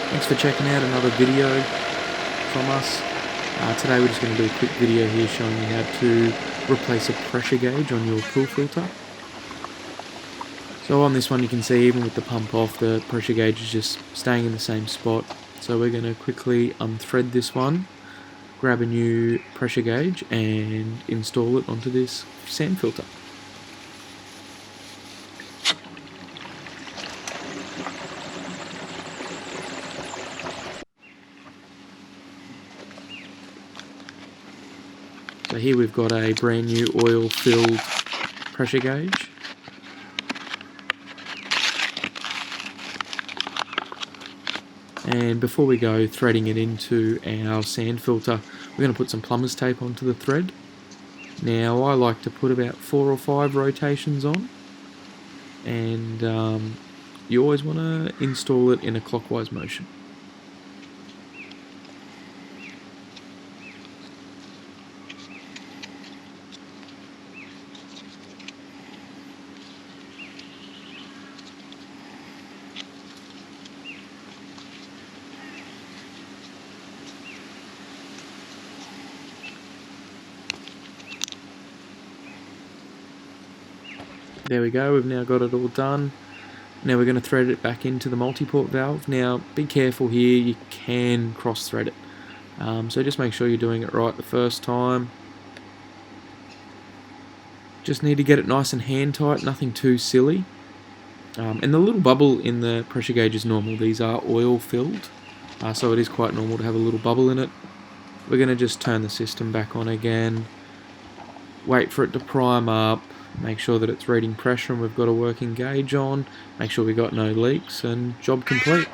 Thanks for checking out another video from us. Today we're just going to do a quick video here showing you how to replace a pressure gauge on your pool filter. So on this one you can see even with the pump off, the pressure gauge is just staying in the same spot. So we're going to quickly unthread this one, grab a new pressure gauge and install it onto this sand filter. So here we've got a brand new oil filled pressure gauge. And before we go threading it into our sand filter, we're going to put some plumber's tape onto the thread. Now I like to put about 4 or 5 rotations on, and you always want to install it in a clockwise motion. There we go, we've now got it all done. Now we're going to thread it back into the multi-port valve. Now be careful here, you can cross thread it. So just make sure you're doing it right the first time. Just need to get it nice and hand tight, nothing too silly. And the little bubble in the pressure gauge is normal, these are oil filled. So it is quite normal to have a little bubble in it. We're going to just turn the system back on again. Wait for it to prime up. Make sure that it's reading pressure and we've got a working gauge on. Make sure we've got no leaks, and job complete.